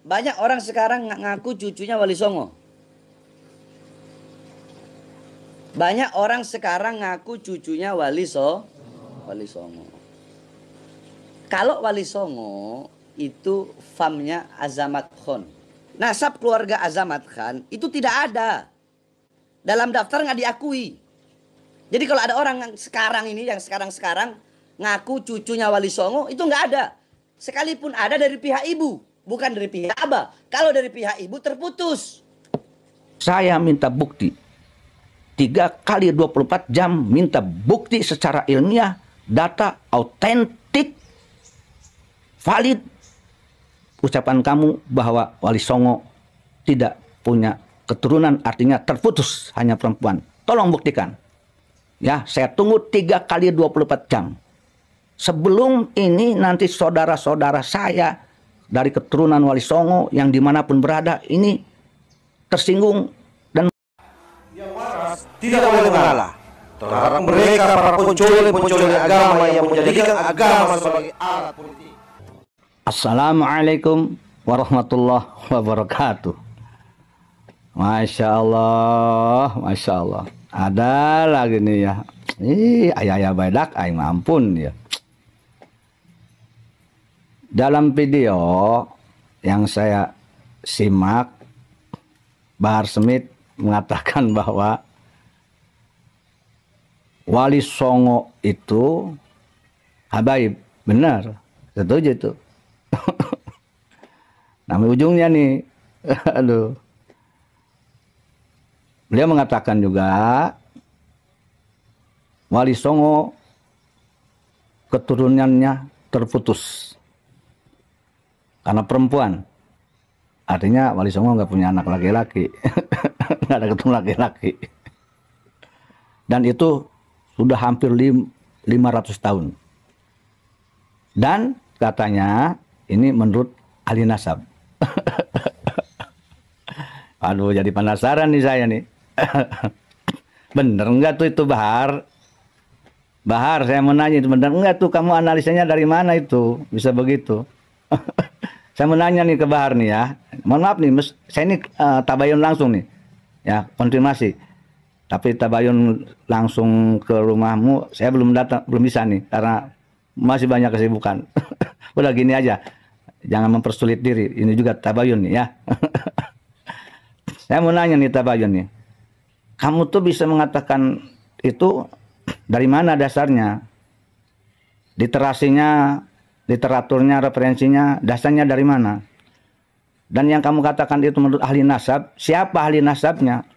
Banyak orang sekarang ngaku cucunya Wali Songo. Banyak orang sekarang ngaku cucunya Wali Songo. Kalau Wali Songo itu famnya Azamat Khan. Nasab keluarga Azamat Khan itu tidak ada. Dalam daftar nggak diakui. Jadi kalau ada orang yang sekarang ini, yang sekarang ngaku cucunya Wali Songo, itu nggak ada. Sekalipun ada dari pihak ibu, bukan dari pihak abah. Kalau dari pihak ibu terputus. Saya minta bukti 3 kali 24 jam, minta bukti secara ilmiah, data autentik, valid. Ucapan kamu bahwa Wali Songo tidak punya keturunan, artinya terputus, hanya perempuan. Tolong buktikan. Ya, saya tunggu 3 kali 24 jam. Sebelum ini nanti saudara-saudara saya dari keturunan Wali Songo yang dimanapun berada ini tersinggung dan yang waras tidak boleh mengalah terhadap mereka para pencuri agama yang menjadikan agama sebagai alat politik. Assalamualaikum warahmatullahi wabarakatuh. Masya Allah, Masya Allah. Ada lagi nih ya. Ayah badak, aing ampun ya. Dalam video yang saya simak, Bahar Smith mengatakan bahwa Wali Songo itu habaib. Benar, setuju itu. Nah, ujungnya nih, aduh. Beliau mengatakan juga Wali Songo keturunannya terputus karena perempuan. Artinya Wali Songo nggak punya anak laki-laki, nggak ada keturunan laki-laki. Dan itu sudah hampir 500 tahun. Dan katanya ini menurut ahli nasab. Aduh, jadi penasaran nih saya nih. Bener nggak tuh itu Bahar? Bahar, saya mau nanya itu bener nggak tuh, kamu analisanya dari mana itu bisa begitu? Saya mau nanya nih ke Bahar nih ya. Mohon maaf nih, saya ini tabayun langsung nih, ya konfirmasi. Tapi tabayun langsung ke rumahmu, saya belum datang, belum bisa nih karena masih banyak kesibukan. Udah gini aja, jangan mempersulit diri. Ini juga tabayun nih ya. Saya mau nanya nih tabayun nih. Kamu tuh bisa mengatakan itu dari mana dasarnya? Literasinya, literaturnya, referensinya, dasarnya dari mana? Dan yang kamu katakan itu menurut ahli nasab, siapa ahli nasabnya?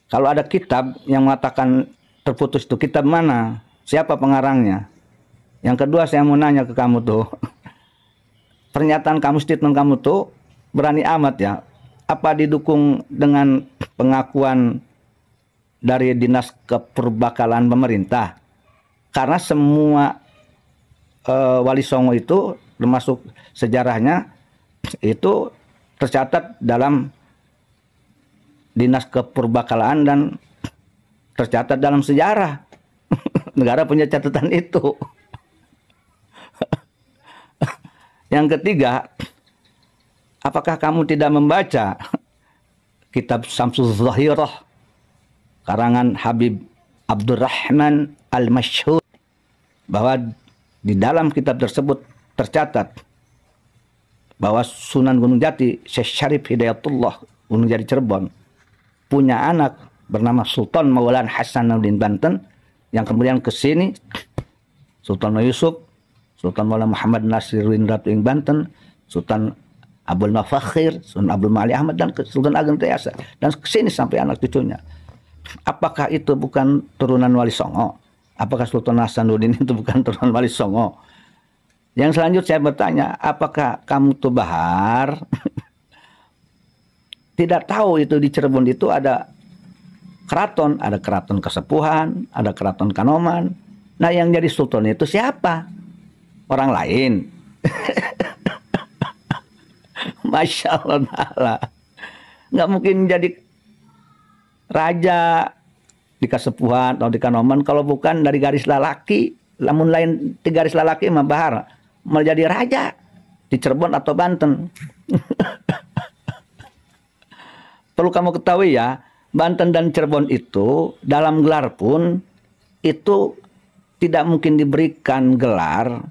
Kalau ada kitab yang mengatakan terputus itu, kitab mana? Siapa pengarangnya? Yang kedua saya mau nanya ke kamu tuh. Pernyataan kamu, statement kamu tuh berani amat ya. Apa didukung dengan pengakuan dari Dinas Keperbakalan pemerintah? Karena semua Wali Songo itu termasuk sejarahnya itu tercatat dalam Dinas Keperbakalan dan tercatat dalam sejarah. Negara punya catatan itu. Yang ketiga, apakah kamu tidak membaca kitab Syamsul Zahirah karangan Habib Abdurrahman Al-Masyhur, bahwa di dalam kitab tersebut tercatat bahwa Sunan Gunung Jati, Syekh Syarif Hidayatullah Gunung Jati Cirebon, punya anak bernama Sultan Maulana Hasanuddin Banten, yang kemudian ke sini Sultan Yusuf, Sultan Maulana Muhammad Nasiruddin Ratu ing Banten, Sultan Abdul Mafakhir, Sultan Abdul Mali Ahmad, dan Sultan Ageng Tayasa, dan ke sini sampai anak cucunya. Apakah itu bukan turunan Wali Songo? Apakah Sultan Hasanuddin itu bukan turunan Wali Songo? Yang selanjutnya saya bertanya, apakah kamu tuh Bahar tidak tahu itu di Cirebon itu ada keraton Kasepuhan, ada keraton Kanoman. Nah, yang jadi sultan itu siapa? Orang lain. Masya Allah. Nggak mungkin jadi raja di Kasepuhan atau di Kanoman kalau bukan dari garis lelaki. Namun lain di garis lelaki mah Bahar mau jadi raja. di Cirebon atau Banten. Perlu kamu ketahui ya, Banten dan Cirebon itu dalam gelar pun itu tidak mungkin diberikan gelar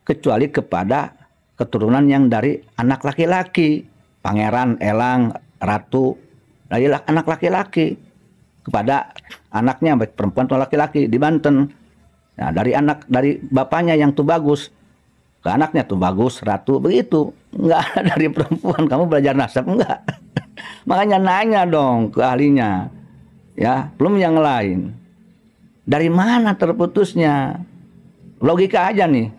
kecuali kepada keturunan yang dari anak laki-laki, pangeran, elang, ratu, dari anak laki-laki kepada anaknya baik perempuan atau laki-laki di Banten. Nah, dari bapaknya yang tuh bagus ke anaknya tuh bagus, ratu, begitu. Enggak ada dari perempuan, kamu belajar nasab enggak? Makanya nanya dong ke ahlinya. Ya, belum yang lain. Dari mana terputusnya? Logika aja nih.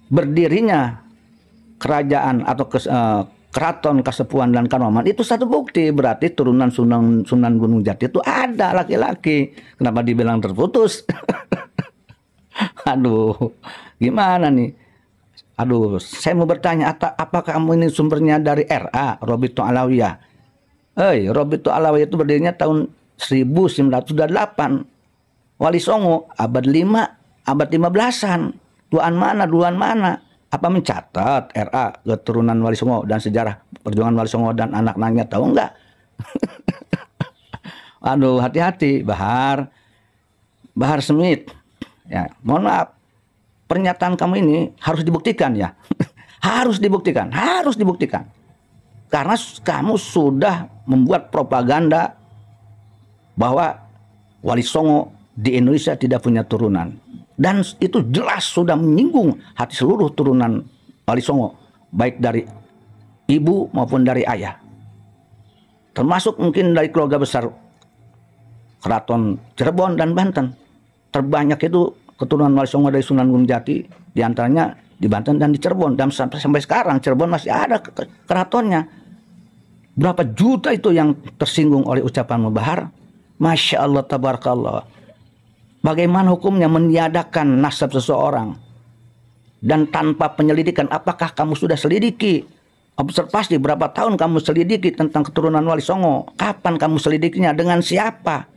Berdirinya kerajaan atau keraton Kasepuhan dan Kanoman itu satu bukti, berarti turunan Sunan Gunung Jati itu ada laki-laki. Kenapa dibilang terputus? Aduh, gimana nih? Aduh, saya mau bertanya, apakah kamu ini sumbernya dari RA, Robito Alawiyah? Robito Alawiyah itu berdirinya tahun 1908. Wali Songo abad 5, abad 15-an. Duluan mana? Apa mencatat RA keturunan Wali Songo dan sejarah perjuangan Wali Songo dan anak-anaknya, tahu enggak? Aduh, hati-hati, Bahar Smith. Ya, mohon maaf. Pernyataan kamu ini harus dibuktikan ya. harus dibuktikan. Karena kamu sudah membuat propaganda bahwa Wali Songo di Indonesia tidak punya turunan. Dan itu jelas sudah menyinggung hati seluruh turunan Wali Songo, baik dari ibu maupun dari ayah. Termasuk mungkin dari keluarga besar Keraton Cirebon dan Banten. Terbanyak itu keturunan Wali Songo dari Sunan Gunung Jati, diantaranya di Banten dan di Cirebon. Dan sampai sekarang Cirebon masih ada keratonnya. Berapa juta itu yang tersinggung oleh ucapan Bahar? Masya Allah, tabarakallah. Bagaimana hukumnya meniadakan nasab seseorang dan tanpa penyelidikan? Apakah kamu sudah selidiki? Observasi berapa tahun kamu selidiki tentang keturunan Wali Songo? Kapan kamu selidikinya? Dengan siapa?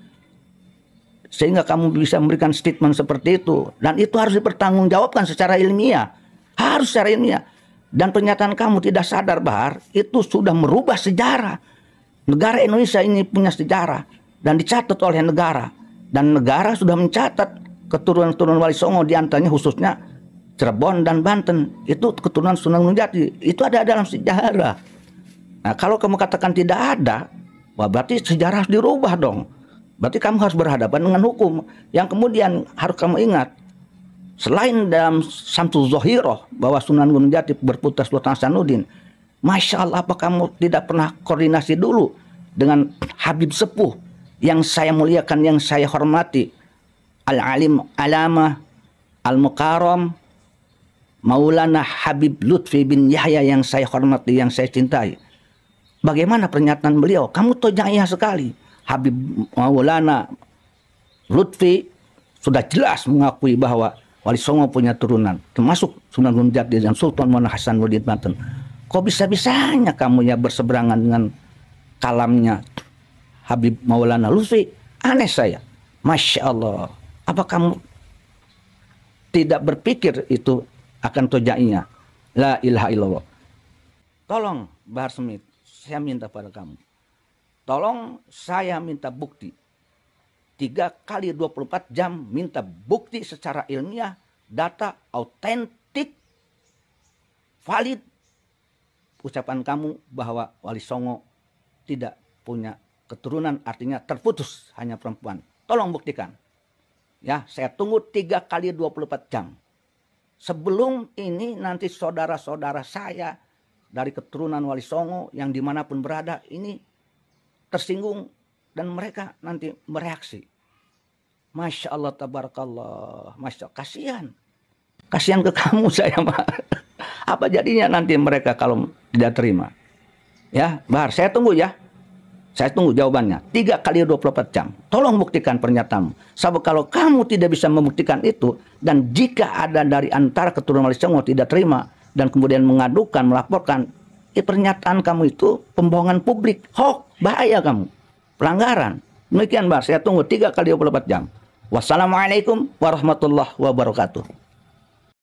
Sehingga kamu bisa memberikan statement seperti itu. Dan itu harus dipertanggungjawabkan secara ilmiah. Harus secara ilmiah. Dan pernyataan kamu tidak sadar, Bahar, itu sudah merubah sejarah. Negara Indonesia ini punya sejarah dan dicatat oleh negara. Dan negara sudah mencatat keturunan-keturunan Wali Songo, diantaranya khususnya Cirebon dan Banten. Itu keturunan Sunan Gunung Jati. Itu ada dalam sejarah. Nah, kalau kamu katakan tidak ada, berarti sejarah harus dirubah dong. Berarti kamu harus berhadapan dengan hukum. Yang kemudian harus kamu ingat, selain dalam Syamsul Zohiroh bahwa Sunan Gunung Jati berputra Sultan Hasanuddin, Masya Allah, apa kamu tidak pernah koordinasi dulu dengan Habib Sepuh yang saya muliakan, yang saya hormati, Al-Alim Alamah Al-Mukarram Maulana Habib Lutfi bin Yahya, yang saya hormati, yang saya cintai. Bagaimana pernyataan beliau? Kamu tojaya sekali. Habib Maulana Lutfi sudah jelas mengakui bahwa Wali Songo punya turunan, termasuk Sunan Gunung Jati dan Sultan Muhammad Hasanuddin Banten. Kok bisa-bisanya kamu ya berseberangan dengan kalamnya Habib Maulana Lutfi? Aneh saya. Masya Allah. Apa kamu tidak berpikir itu akan tojainya? La ilaha illallah. Tolong Bahar Smith, saya minta pada kamu. Tolong saya minta bukti. 3 kali 24 jam minta bukti secara ilmiah, data autentik, valid. Ucapan kamu bahwa Wali Songo tidak punya keturunan, artinya terputus, hanya perempuan. Tolong buktikan. Ya, saya tunggu 3 kali 24 jam. Sebelum ini nanti saudara-saudara saya dari keturunan Wali Songo yang dimanapun berada ini tersinggung dan mereka nanti mereaksi. Masya Allah, tabarakallah. Masya Allah, kasihan. Kasihan ke kamu saya, mah. Apa jadinya nanti mereka kalau tidak terima? Ya, Bahar, saya tunggu ya. Saya tunggu jawabannya. 3 kali 24 jam. Tolong buktikan pernyataanmu. Sebab kalau kamu tidak bisa membuktikan itu, dan jika ada dari antara keturunan Wali Songo tidak terima, dan kemudian mengadukan, melaporkan, pernyataan kamu itu pembohongan publik. Hoax, bahaya kamu. Pelanggaran. Demikian, Bahar. Saya tunggu 3 kali 24 jam. Wassalamualaikum warahmatullahi wabarakatuh.